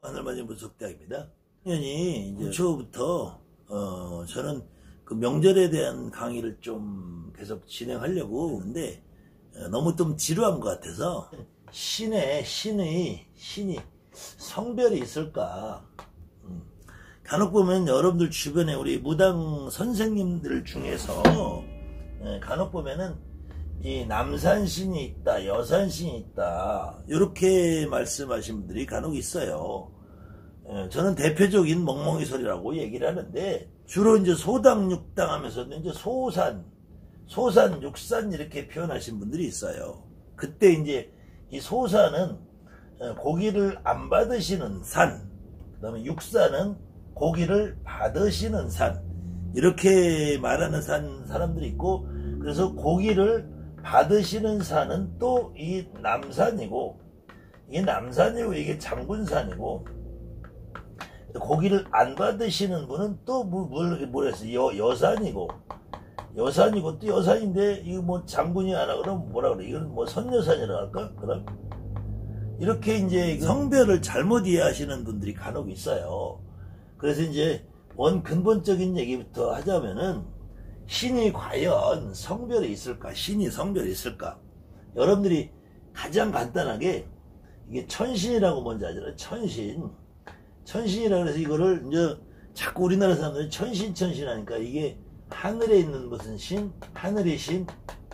하늘맞은 분석대학입니다. 당연히 이제 초부터 저는 그 명절에 대한 강의를 좀 계속 진행하려고 하는데 너무 좀 지루한 것 같아서 신이 성별이 있을까? 간혹 보면 여러분들 주변에 우리 무당 선생님들 중에서 간혹 보면은 이 남산신이 있다, 여산신이 있다 이렇게 말씀하신 분들이 간혹 있어요. 저는 대표적인 멍멍이 소리라고 얘기를 하는데 주로 이제 소당 육당 하면서는 이제 소산, 육산 이렇게 표현하신 분들이 있어요. 그때 이제 이 소산은 고기를 안 받으시는 산, 그 다음에 육산은 고기를 받으시는 산 이렇게 말하는 사람들이 있고, 그래서 고기를 받으시는 산은 또 이 남산이고, 이게 남산이고 이게 장군산이고, 고기를 안 받으시는 분은 또 뭐랬어요? 여산이고 또 여산인데 이거 뭐 장군이 하나 그러면 뭐라 그래? 이건 뭐 선여산이라고 할까? 그럼 이렇게 이제 성별을 잘못 이해하시는 분들이 간혹 있어요. 그래서 이제 근본적인 얘기부터 하자면은 신이 과연 성별이 있을까? 신이 성별이 있을까? 여러분들이 가장 간단하게 이게 천신이라고 뭔지 아잖아요. 천신이라 그래서 이거를 이제 자꾸 우리나라 사람들이 천신 하니까 이게 하늘에 있는 무슨 신, 하늘의 신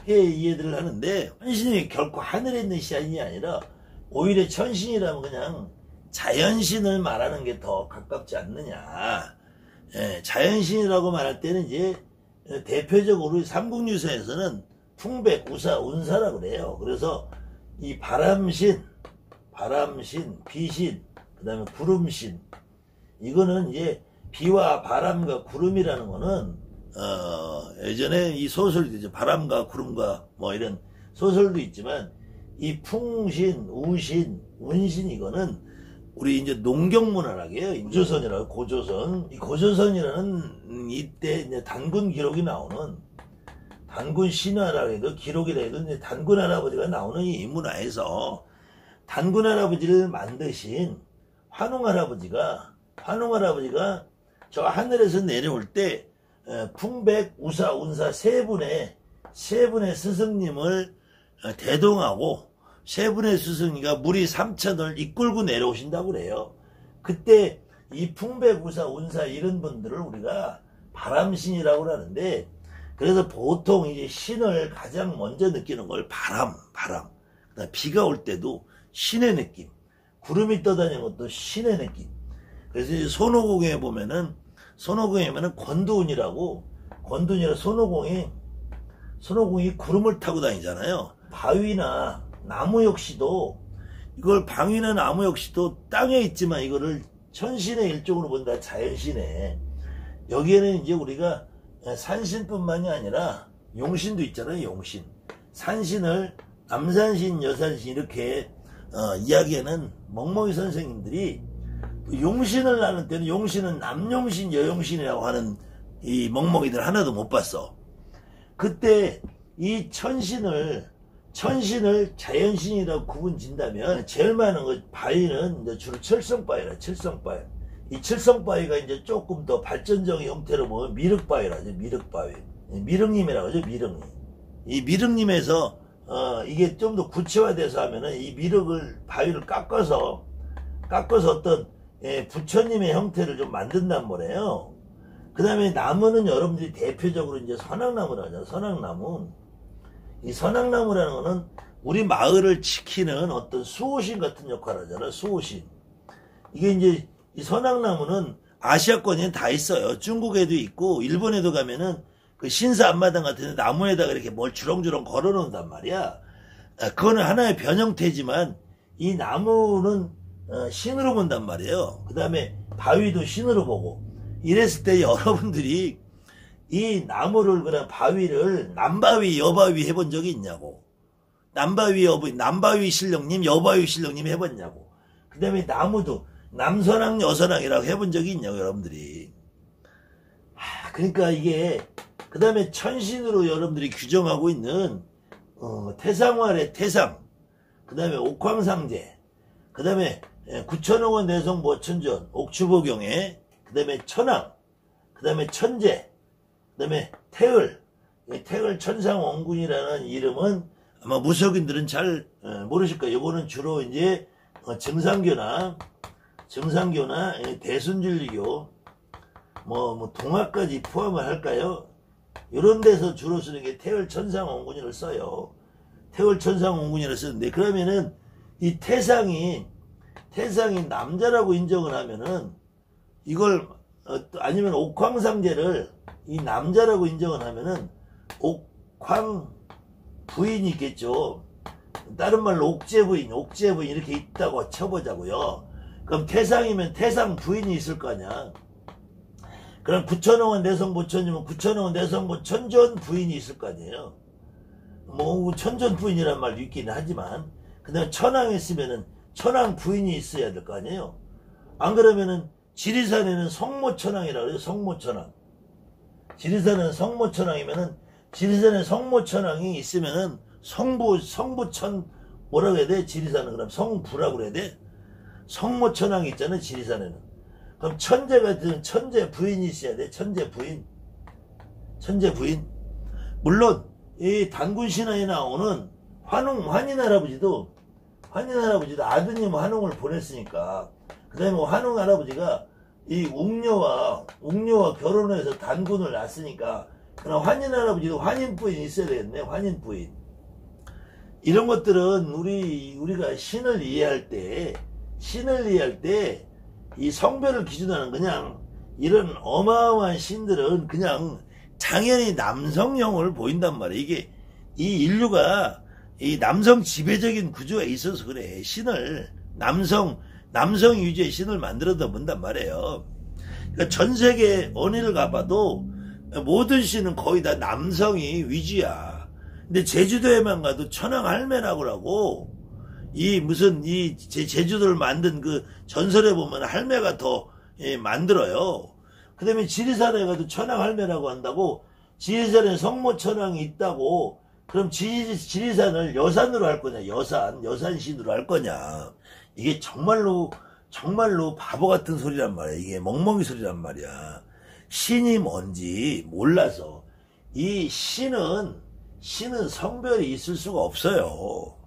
해 이해들을 하는데, 천신이 결코 하늘에 있는 신이 아니라 오히려 천신이라면 그냥 자연신을 말하는 게 더 가깝지 않느냐. 자연신이라고 말할 때는 이제 대표적으로 삼국유사에서는 풍백, 우사, 운사라고 그래요. 그래서 이 바람신, 비신, 그 다음에 구름신, 이거는 이제 비와 바람과 구름이라는 거는 예전에 이 소설도 이제 바람과 구름과 뭐 이런 소설도 있지만, 이 풍신, 우신, 운신 이거는 우리 이제 농경문화라고요. 고조선이라고, 고조선. 이 고조선이라는 이때 이제 단군 기록이 나오는, 단군 신화라 해도 기록이라 해도 이제 단군 할아버지가 나오는 이 문화에서 단군 할아버지를 만드신 환웅 할아버지가 저 하늘에서 내려올 때 풍백, 우사, 운사 세 분의 스승님을 대동하고, 세 분의 스승이가 무리 3천을 이끌고 내려오신다고 그래요. 그때 이 풍백, 우사, 운사 이런 분들을 우리가 바람신이라고 하는데, 그래서 보통 이제 신을 가장 먼저 느끼는 걸 바람. 그다음 비가 올 때도 신의 느낌, 구름이 떠다니는 것도 신의 느낌. 그래서 이제 손오공에 보면은 권두운이라고 손오공이 구름을 타고 다니잖아요. 바위나 나무 역시도, 이걸 방위나 나무 역시도 땅에 있지만 이거를 천신의 일종으로 본다. 자연신에. 여기에는 이제 우리가 산신뿐만이 아니라 용신도 있잖아요. 용신. 산신을 남산신, 여산신 이렇게 이야기하는 멍멍이 선생님들이, 용신을 나눌 때는 용신은 남용신, 여용신이라고 하는 이 멍멍이들 하나도 못 봤어. 그때 이 천신을 자연신이라고 구분 진다면 제일 많은 거 바위는 이제 주로 칠성바위라. 이 칠성바위가 이제 조금 더 발전적인 형태로 보면 미륵바위라죠. 미륵님이라고 하죠. 미륵님. 이 미륵님에서 이게 좀 더 구체화돼서 하면은 이 바위를 깎아서 어떤 부처님의 형태를 좀 만든단 말이에요. 그 다음에 나무는 여러분들이 대표적으로 이제 선악나무라고 하잖아요. 선악나무. 이 선악나무라는 거는 우리 마을을 지키는 어떤 수호신 같은 역할을 하잖아요. 수호신. 이게 이제 이 선악나무는 아시아권에는 다 있어요. 중국에도 있고, 일본에도 가면은 그 신사 앞마당 같은 데 나무에다가 이렇게 뭘 주렁주렁 걸어 놓는단 말이야. 그거는 하나의 변형태지만 이 나무는 신으로 본단 말이에요. 그 다음에 바위도 신으로 보고. 이랬을 때 여러분들이 이 나무를, 그냥 바위를 남바위, 여바위 해본 적이 있냐고. 남바위 신령님, 여바위 신령님 해봤냐고. 그 다음에 나무도 남선왕, 여선왕이라고 해본 적이 있냐고, 여러분들이. 그러니까 이게, 그 다음에 천신으로 여러분들이 규정하고 있는 태상활의 태상, 그 다음에 옥황상제, 그 다음에 구천억 원 내성 모천전, 옥추보경에, 그 다음에 천왕, 그 다음에 천재, 그 다음에 태을, 태을 천상원군이라는 이름은 아마 무속인들은 잘 모르실 거예요. 이거는 주로 이제 정상교나 대순진리교, 뭐 동학까지 포함을 할까요? 이런 데서 주로 쓰는 게 태을 천상원군이를 써요. 태을 천상원군이를 쓰는데, 그러면은 이 태상이 남자라고 인정을 하면은 이걸 아니면 옥황상제를 이 남자라고 인정을 하면은 옥황 부인이 있겠죠. 다른 말로 옥제부인 이렇게 있다고 쳐보자고요. 그럼 태상이면 태상 부인이 있을 거 아니야. 그럼 구천억 원 내성 모천이면 구천억 원 내성 모천전 부인이 있을 거 아니에요. 뭐 천전 부인이란 말도 있기는 하지만, 그 다음에 천왕 했으면은 천왕 부인이 있어야 될 거 아니에요. 안 그러면은 지리산에는 성모천왕이라고 그래요. 성모천왕. 지리산은 성모천왕이면은, 지리산에 성모천왕이 있으면은 성부천 뭐라고 해야 돼? 지리산은 그럼 성부라고 그래야 돼? 성모천왕이 있잖아, 지리산에는. 그럼 천재 같은 천재 부인이 있어야 돼. 천재 부인. 물론 이 단군신화에 나오는 환인 할아버지도 아드님 환웅을 보냈으니까, 그 다음에 환웅 할아버지가 이 웅녀와 결혼해서 단군을 낳았으니까, 그럼 환인 할아버지도 환인 부인이 있어야 되겠네. 환인 부인. 이런 것들은 우리가 신을 이해할 때 이 성별을 기준하는, 그냥 이런 어마어마한 신들은 그냥 당연히 남성형을 보인단 말이에요. 이게 이 인류가 이 남성 지배적인 구조가 있어서 그래. 신을 남성 위주의 신을 만들어다 본단 말이에요. 그러니까 전 세계 어디를 가봐도 모든 신은 거의 다 남성이 위주야. 근데 제주도에만 가도 천황할매라고 제주도를 만든 그 전설에 보면 할매가 더 만들어요. 그 다음에 지리산에 가도 천황할매라고 한다고. 지리산에 성모천왕이 있다고. 그럼 지리산을 여산으로 할 거냐? 여산신으로 할 거냐? 이게 정말로 바보 같은 소리란 말이야. 이게 멍멍이 소리란 말이야. 신이 뭔지 몰라서. 이 신은 성별이 있을 수가 없어요.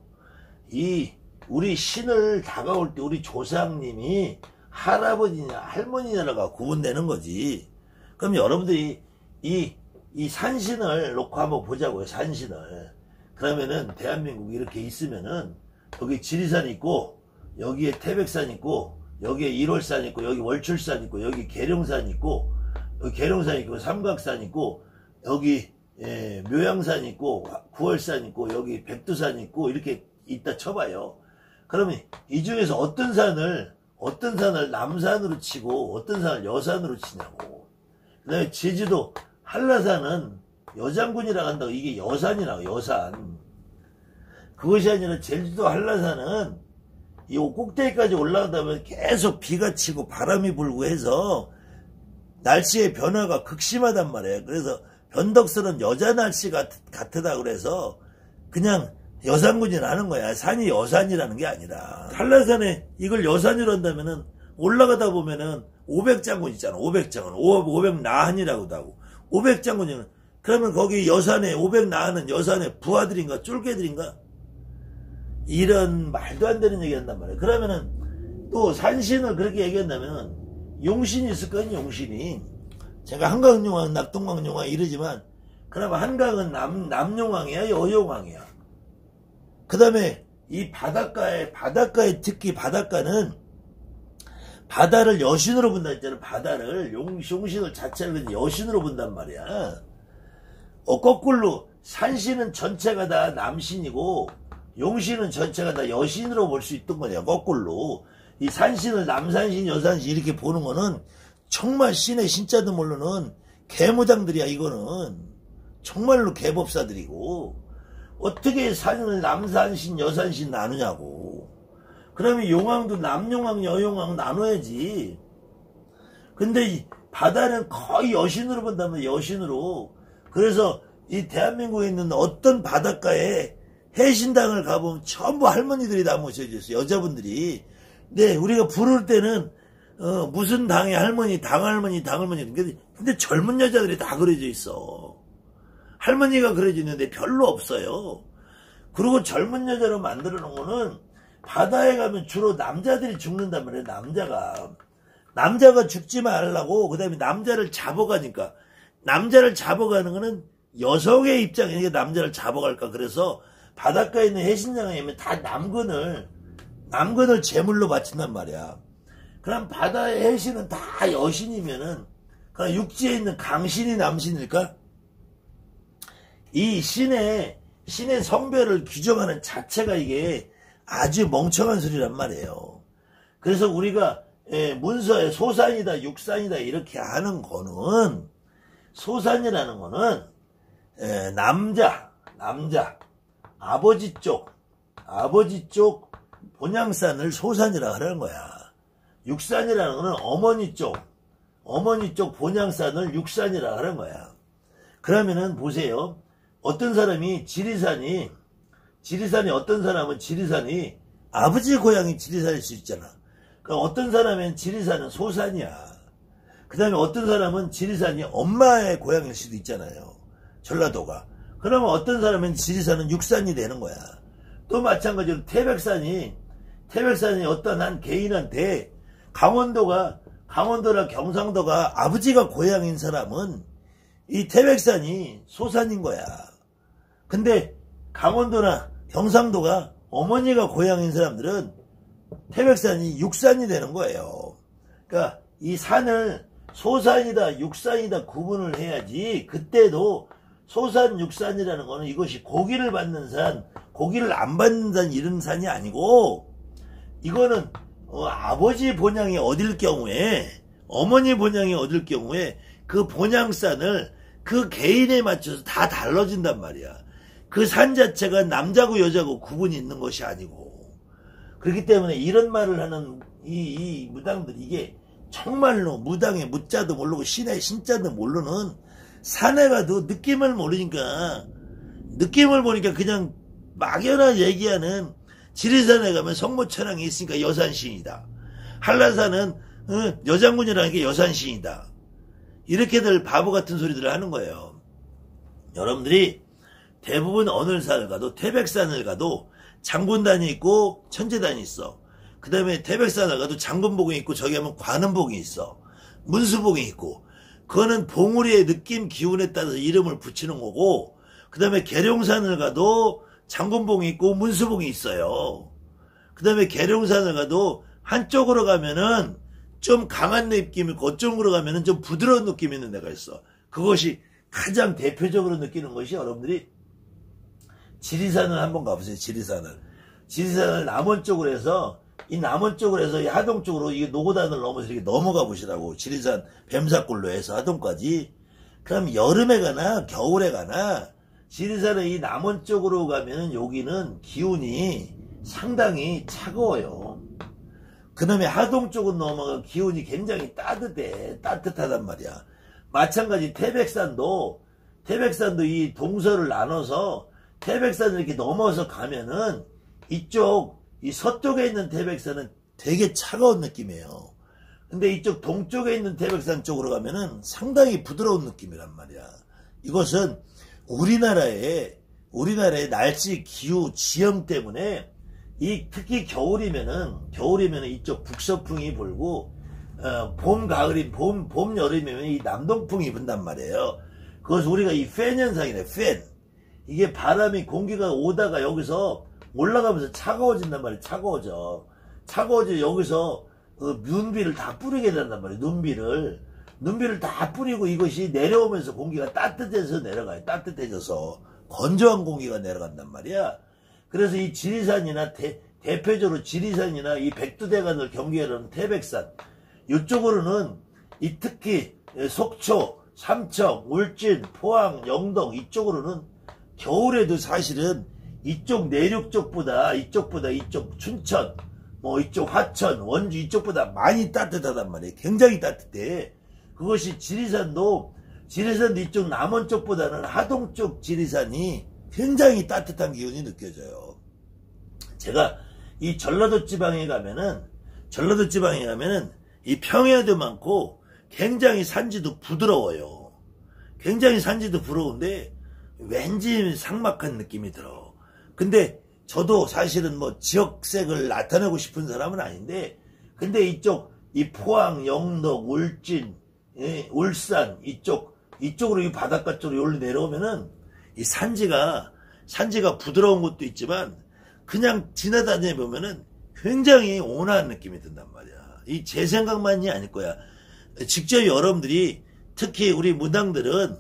우리 신을 다가올 때 우리 조상님이 할아버지냐 할머니냐가 구분되는 거지. 그럼 여러분들이 이 산신을 놓고 한번 보자고요. 산신을. 그러면은 대한민국이 이렇게 있으면은 여기 지리산 있고, 여기에 태백산 있고, 여기에 일월산 있고, 여기 월출산 있고, 여기 계룡산 있고, 여기 계룡산 있고, 삼각산 있고, 여기 묘양산 있고, 구월산 있고, 여기 백두산 있고, 이렇게 있다 쳐봐요. 그러면 이 중에서 어떤 산을 남산으로 치고 어떤 산을 여산으로 치냐고. 그 다음에 제주도 한라산은 여장군이라고 한다고. 이게 여산이라고. 여산. 그것이 아니라 제주도 한라산은 이 꼭대기까지 올라가다 보면 계속 비가 치고 바람이 불고 해서 날씨의 변화가 극심하단 말이에요. 그래서 변덕스러운 여자 날씨 같으다 그래서 그냥 여산군이라는 거야. 산이 여산이라는 게 아니라. 한라산에 이걸 여산이라 한다면은 올라가다 보면은 500장군 있잖아. 500장군. 500나한이라고도 하고. 500장군이면 그러면 거기 여산에 500나한은 여산에 부하들인가 쫄개들인가? 이런 말도 안 되는 얘기 한단 말이야. 그러면은 또 산신을 그렇게 얘기한다면은 용신이 있을 거니 용신이. 제가 한강용왕, 낙동강용왕 이러지만 그러면 한강은 남용왕이야 여용왕이야. 그 다음에 이 바닷가에 특히 바닷가는 바다를 여신으로 본다 했잖아. 바다를 용신을 자체를 여신으로 본단 말이야. 거꾸로 산신은 전체가 다 남신이고 용신은 전체가 다 여신으로 볼 수 있던 거냐. 거꾸로 이 산신을 남산신 여산신 이렇게 보는 거는 정말 신의 신자도 모르는 개무당들이야. 이거는 정말로 개법사들이고. 어떻게 산을 남산신 여산신 나누냐고. 그러면 용왕도 남용왕 여용왕 나눠야지. 근데 이 바다는 거의 여신으로 본다면 여신으로. 그래서 이 대한민국에 있는 어떤 바닷가에 해신당을 가보면 전부 할머니들이 다 모셔져 있어요. 여자분들이. 네, 우리가 부를 때는 무슨 당의 할머니, 당할머니. 근데 젊은 여자들이 다 그려져 있어. 할머니가 그려져 있는데 별로 없어요. 그리고 젊은 여자로 만들어 놓은 거는 바다에 가면 주로 남자들이 죽는단 말이에요. 남자가 죽지 말라고, 그 다음에 남자를 잡아가니까. 남자를 잡아가는 거는 여성의 입장이니까 남자를 잡아갈까. 그래서 바닷가에 있는 해신장에 가면 다 남근을 제물로 바친단 말이야. 그럼 바다의 해신은 다 여신이면은, 그럼 육지에 있는 강신이 남신일까? 이 신의 성별을 규정하는 자체가 이게 아주 멍청한 소리란 말이에요. 그래서 우리가 문서에 소산이다, 육산이다 이렇게 하는 거는, 소산이라는 거는 남자 아버지 쪽 본양산을 소산이라 하는 거야. 육산이라는 거는 어머니 쪽 본양산을 육산이라 하는 거야. 그러면은 보세요. 어떤 사람이 지리산이 어떤 사람은 지리산이 아버지 고향이 지리산일 수 있잖아. 그럼 어떤 사람은 지리산은 소산이야. 그 다음에 어떤 사람은 지리산이 엄마의 고향일 수도 있잖아요. 전라도가. 그러면 어떤 사람은 지리산은 육산이 되는 거야. 또 마찬가지로 태백산이 어떤 한 개인한테 강원도나 경상도가 아버지가 고향인 사람은 이 태백산이 소산인 거야. 근데 강원도나 경상도가 어머니가 고향인 사람들은 태백산이 육산이 되는 거예요. 그러니까 이 산을 소산이다 육산이다 구분을 해야지. 그때도 소산 육산이라는 거는 이것이 고기를 받는 산, 고기를 안 받는 산 이런 산이 아니고, 이거는 아버지 본향이 어딜 경우에, 어머니 본향이 어딜 경우에 그 본향산을 그 개인에 맞춰서 다 달라진단 말이야. 그 산 자체가 남자고 여자고 구분이 있는 것이 아니고. 그렇기 때문에 이런 말을 하는 이 무당들이 이게 정말로 무당의 무자도 모르고 신의 신자도 모르는, 산에 가도 느낌을 보니까 그냥 막연한 얘기하는, 지리산에 가면 성모천왕이 있으니까 여산신이다. 한라산은 여장군이라는 게 여산신이다. 이렇게들 바보 같은 소리들을 하는 거예요. 여러분들이 대부분 어느 산을 가도, 태백산을 가도 장군단이 있고 천재단이 있어. 그 다음에 태백산을 가도 장군복이 있고 저기 하면 관음복이 있어. 문수복이 있고. 그거는 봉우리의 느낌 기운에 따라서 이름을 붙이는 거고, 그 다음에 계룡산을 가도 장군복이 있고 문수복이 있어요. 그 다음에 계룡산을 가도 한쪽으로 가면은 좀 강한 느낌이 있고, 어쪽으로 가면은 좀 부드러운 느낌이 있는 데가 있어. 그것이 가장 대표적으로 느끼는 것이, 여러분들이 지리산을 한번 가보세요. 지리산을 남원 쪽으로 해서, 이 남원 쪽으로 해서 이 하동 쪽으로 이 노고단을 넘어서 이렇게 넘어가 보시라고. 지리산 뱀사골로 해서 하동까지. 그럼 여름에 가나 겨울에 가나 지리산의 이 남원 쪽으로 가면은 여기는 기운이 상당히 차가워요. 그 다음에 하동 쪽으로 넘어가 기운이 굉장히 따뜻하단 말이야. 마찬가지 태백산도 이 동서를 나눠서 태백산을 이렇게 넘어서 가면은 이 서쪽에 있는 태백산은 되게 차가운 느낌이에요. 근데 이쪽 동쪽에 있는 태백산 쪽으로 가면은 상당히 부드러운 느낌이란 말이야. 이것은 우리나라의 날씨 기후 지형 때문에, 특히 겨울이면은 이쪽 북서풍이 불고, 봄 여름이면 이 남동풍이 분단 말이에요. 그것은 우리가 이 팬 현상이래, 팬. 이게 바람이, 공기가 오다가 여기서 올라가면서 차가워진단 말이에요. 차가워져 여기서 눈비를 다 뿌리게 된단 말이에요. 눈비를 다 뿌리고 이것이 내려오면서 공기가 따뜻해서 내려가요. 따뜻해져서 건조한 공기가 내려간단 말이야. 그래서 이 지리산이나 대표적으로 지리산이나 이 백두대간을 경계하는 태백산, 이쪽으로는 특히 속초, 삼청, 울진, 포항, 영동 이쪽으로는 겨울에도 사실은 이쪽 내륙 쪽보다 이쪽 춘천, 이쪽 화천, 원주 이쪽보다 많이 따뜻하단 말이에요. 굉장히 따뜻해. 그것이 지리산도 이쪽 남원 쪽보다는 하동 쪽 지리산이 굉장히 따뜻한 기운이 느껴져요. 제가 이 전라도 지방에 가면은 전라도 지방에 가면은 이 평야도 많고 굉장히 산지도 부드러워요. 굉장히 산지도 부러운데 왠지 삭막한 느낌이 들어. 근데 저도 사실은 뭐 지역색을 나타내고 싶은 사람은 아닌데, 근데 이쪽 이 포항, 영덕, 울진, 울산 이쪽으로 이 바닷가 쪽으로 여기로 내려오면은 이 산지가 부드러운 것도 있지만 그냥 지나다니 보면은 굉장히 온화한 느낌이 든단 말이야. 이 제 생각만이 아닐 거야. 직접 여러분들이 특히 우리 무당들은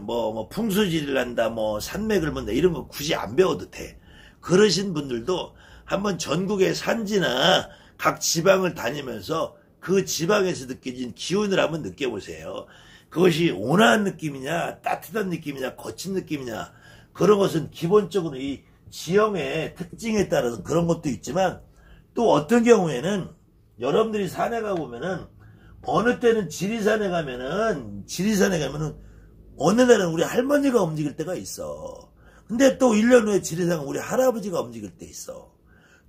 뭐 풍수지리를 한다, 뭐 산맥을 본다 이런 거 굳이 안 배워도 돼. 그러신 분들도 한번 전국의 산지나 각 지방을 다니면서 그 지방에서 느껴진 기운을 한번 느껴보세요. 그것이 온화한 느낌이냐, 따뜻한 느낌이냐, 거친 느낌이냐, 그런 것은 기본적으로 이 지형의 특징에 따라서 그런 것도 있지만, 또 어떤 경우에는 여러분들이 산에 가보면은 어느 때는 지리산에 가면은 어느 날은 우리 할머니가 움직일 때가 있어. 근데 또 1년 후에 지리산은 우리 할아버지가 움직일 때 있어.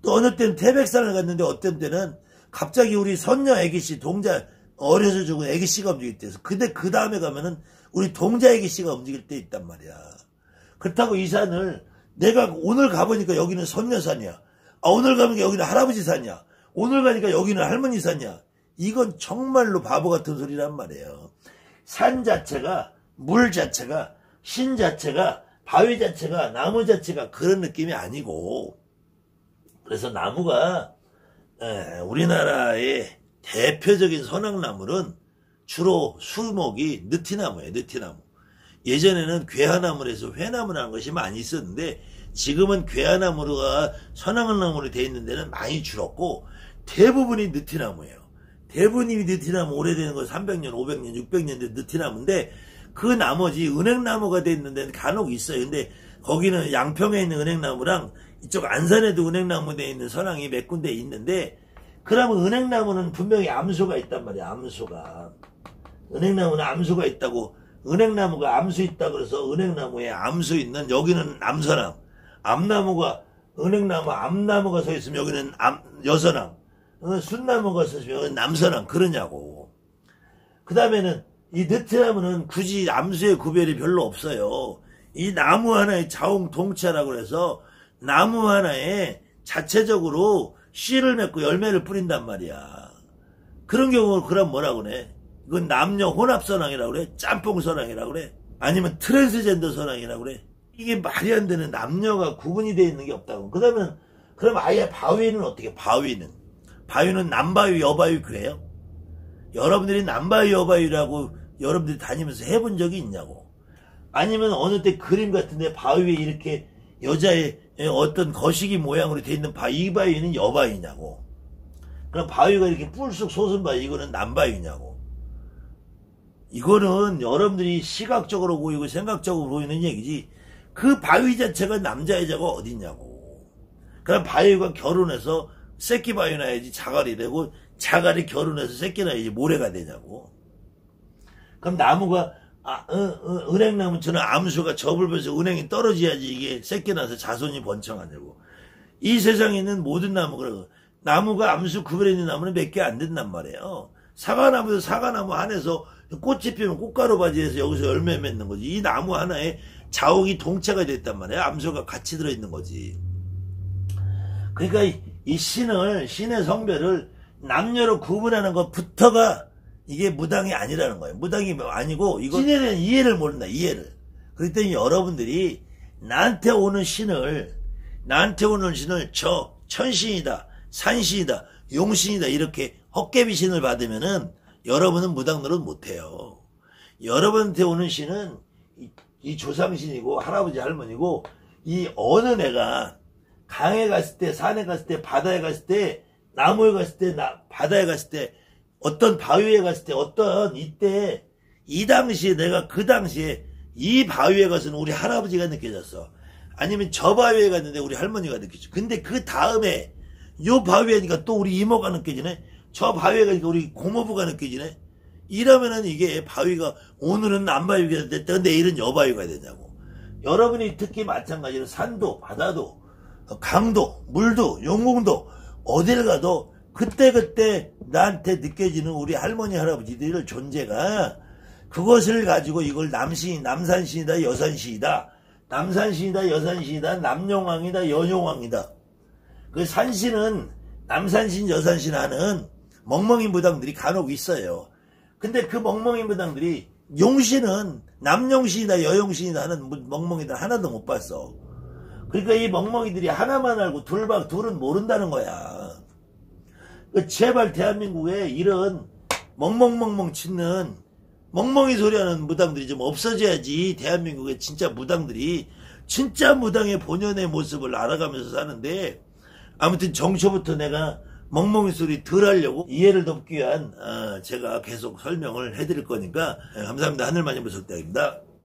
또 어느 때는 태백산을 갔는데 어떤 때는 갑자기 우리 선녀 애기씨, 동자 어려서 죽은 애기씨가 움직일 때 있어. 근데 그 다음에 가면은 우리 동자 애기씨가 움직일 때 있단 말이야. 그렇다고 이 산을 내가 오늘 가보니까 여기는 선녀산이야. 오늘 가보니까 여기는 할아버지 산이야. 오늘 가니까 여기는 할머니 산이야. 이건 정말로 바보 같은 소리란 말이에요. 산 자체가, 물 자체가, 신 자체가, 바위 자체가, 나무 자체가 그런 느낌이 아니고, 그래서 나무가 우리나라의 대표적인 선악나무는 주로 수목이 느티나무예요. 느티나무. 예전에는 괴하나무로 해서 회나무라는 것이 많이 있었는데 지금은 괴하나무가 선악나무로 되어 있는 데는 많이 줄었고 대부분이 느티나무예요. 대부분이 느티나무, 오래되는 거 300년, 500년, 600년 된 느티나무인데 그 나머지 은행나무가 되어 있는 데는 간혹 있어요. 근데 거기는 양평에 있는 은행나무랑 이쪽 안산에도 은행나무 되어 있는 선악이 몇 군데 있는데, 그러면 은행나무는 분명히 암수가 있단 말이야. 암수가. 은행나무는 암수가 있다고, 은행나무가 암수 있다 그래서 은행나무에 암수 있는, 여기는 남서남. 암나무가, 은행나무 암나무가 서 있으면 여기는 여서남. 순나무가 서 있으면 여기는 남서남. 그러냐고. 그 다음에는 이 느티나무는 굳이 암수의 구별이 별로 없어요. 이 나무 하나의 자웅동체라고 해서 나무 하나에 자체적으로 씨를 맺고 열매를 뿌린단 말이야. 그런 경우는 그럼 뭐라고 그래? 이건 남녀 혼합선왕이라고 그래? 짬뽕선왕이라고 그래? 아니면 트랜스젠더 선왕이라고 그래? 이게 말이 안 되는, 남녀가 구분이 되어 있는 게 없다고. 그러면 그럼 아예 바위는 어떻게? 바위는 남바위 여바위 그래요? 여러분들이 남바위 여바위라고 여러분들이 다니면서 해본 적이 있냐고. 아니면 어느 때 그림 같은데 바위에 이렇게 여자의 어떤 거시기 모양으로 되어 있는 이 바위는 여바위냐고. 그럼 바위가 이렇게 뿔쑥 솟은 바위, 이거는 남바위냐고. 이거는 여러분들이 시각적으로 보이고 생각적으로 보이는 얘기지, 그 바위 자체가 남자 여자가 어딨냐고. 그럼 바위가 결혼해서 새끼 바위 나야지 자갈이 되고, 자갈이 결혼해서 새끼 나야지 모래가 되냐고. 그럼 나무가 은행나무처럼 암수가 접을면서 은행이 떨어져야지 이게 새끼 나서 자손이 번창하냐고. 이 세상에 있는 모든 나무가 암수 구별해 있는 나무는 몇 개 안 된단 말이에요. 사과나무도 사과나무 안에서 꽃이 피면 꽃가루 바지에서 여기서 열매 맺는 거지. 이 나무 하나에 자욱이 동체가 됐단 말이에요. 암수가 같이 들어있는 거지. 그러니까 이 신의 성별을 남녀로 구분하는 것부터가 이게 무당이 아니라는 거예요. 무당이 아니고, 이거 신에 대한 이해를 모른다, 이해를. 그렇기 때문에 여러분들이 나한테 오는 신을 저 천신이다, 산신이다, 용신이다, 이렇게 헛개비 신을 받으면은 여러분은 무당 노릇 못해요. 여러분한테 오는 신은 이 조상신이고, 할아버지, 할머니고, 이 어느 내가 강에 갔을 때, 산에 갔을 때, 바다에 갔을 때, 나무에 갔을 때, 바다에 갔을 때, 어떤 바위에 갔을 때, 이때, 이 당시에 내가 그 당시에 이 바위에 가서는 우리 할아버지가 느껴졌어. 아니면 저 바위에 갔는데 우리 할머니가 느껴졌어. 근데 그 다음에 요 바위에 가니까 또 우리 이모가 느껴지네. 저 바위에 가니까 우리 고모부가 느껴지네. 이러면은 이게 바위가 오늘은 남바위가 됐다. 내일은 여바위가 되냐고. 여러분이 특히 마찬가지로 산도, 바다도, 강도, 물도, 용궁도 어딜 가도 그때그때 나한테 느껴지는 우리 할머니 할아버지들 존재가 그것을 가지고 이걸 남산신이다 여산신이다, 남산신이다 여산신이다, 남용왕이다 여용왕이다. 그 산신은 남산신 여산신 하는 멍멍이 무당들이 간혹 있어요. 근데 그 멍멍이 무당들이 용신은 남용신이다 여용신이다 하는 멍멍이들 하나도 못 봤어. 그러니까 이 멍멍이들이 하나만 알고 둘은 모른다는 거야. 제발 대한민국에 이런 멍멍멍멍 치는 멍멍이 소리하는 무당들이 좀 없어져야지. 대한민국에 진짜 무당들이 진짜 무당의 본연의 모습을 알아가면서 사는데, 아무튼 정초부터 내가 멍멍이 소리 덜 하려고 이해를 돕기 위한 제가 계속 설명을 해드릴 거니까 감사합니다. 하늘마녀 무속대학입니다.